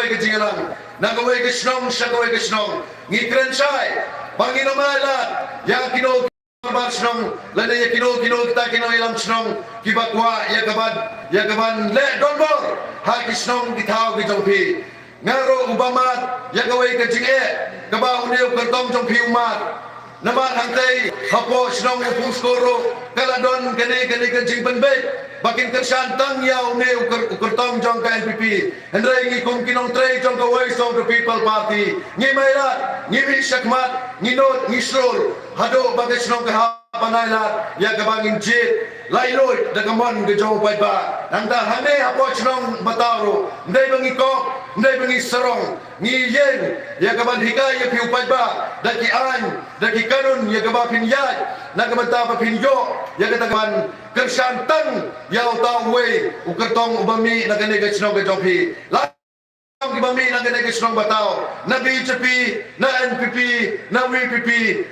kawai ke jingalang na kawai ke snong sa kawai ke snong ngikren sai bangino malat yang kino kabar snong lada ya kino kita kino ilam snong kibakwa ya kaban le donbor ha ki snong ki thau ki jongpi ngaro ubamat ya kawai ke jinge kaba uneu kertong jongpi umat nama hantai hapo snong upung skoro kaladon kene ke jing penbek bakin kersan tang ya uneu kertong jong ka NPP hendrai ngi kum kinong trei jong ka voice of the people party ngi mairat ngi mi sakmat ngi not ngi srol hado bagai snong ka panailat ya kabangin jit lailoi da kamon ke jong pai ba nangta hane hapo snong bataro ndai bangi kok ndai bangi sarong ngi yen ya kaban hikai ya piu pai ba daki an daki kanun ya kaba pin yat na kabanta pa pin yo ya katakan kersan tang ya utau we ukertong ubami na kane ke snong ke jongpi Ki bami na kene ke snong batao na BJP na NPP na WPP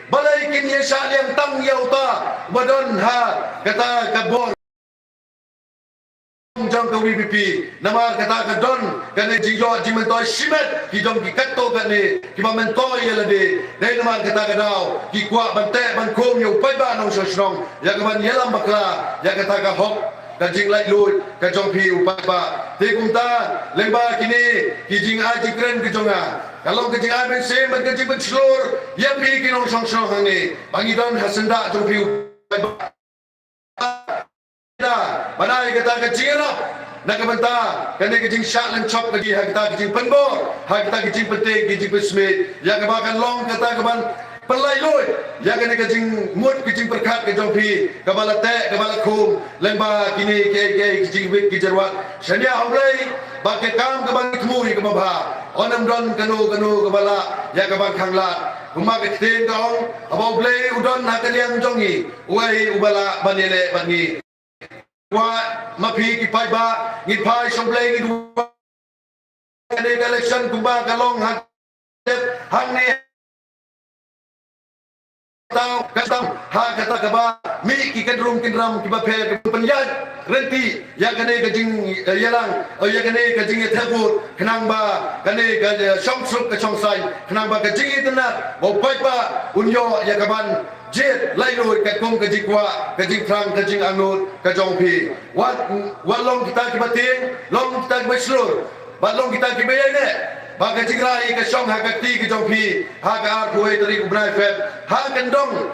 balai kin ye sa liang tang yauta badon ha kata kabor jong ka WPP nama kata ka don kane jiyo jimentoy simet ki jong ki katto kane ki mamentoy yelade dai nama kata ka daw ki kwa bante ban kom yo pai ba nong snong ya ka ban yelam bakla ya kata ka hok kajing lai lut kajong pi upat ba ti kumta lemba kini kijing aji kren kejonga kalau kajing aben se man kajing benslur ya pi kinong song song hang bangi don hasenda jong pi upat ba manai kata kajing rap nak benta kene kajing syak lan chop lagi ha kita kajing penbor ha kita kajing penting kajing pesmit ya kebakan long kata keban pelai loi ya kene kajing mut kajing perkat ke jongpi kabala te kabala kum lemba kini ke kajing wit ki jerwat sania homlei bakke kam kabang kemui ke mabha onam don kanu kabala ya kabang khangla kuma ke tin dong abau blei udon hakaliang jongi uai ubala banele bangi wa mapi ki pai ba ngi pai somblei ngi dua kene election kumba kalong hang ni tau kasam ha kata kaba mi ki kendrum kindram ki ba phe penjat renti ya kane kajing yalang ya kane kajing thapur khnang ba kane ka song sup ka song sai khnang ba kajing itna bo pai ba unyo ya kaban jet lai roi ka kom kajing kwa kajing frang kajing anut ka jong phi wat long kita ki batin long kita ki baslur ba long kita ki bayane Bagi cingrai ke song ha ka ti ke jong phi ha ka ar kuai tari ku brai feb ha kan dong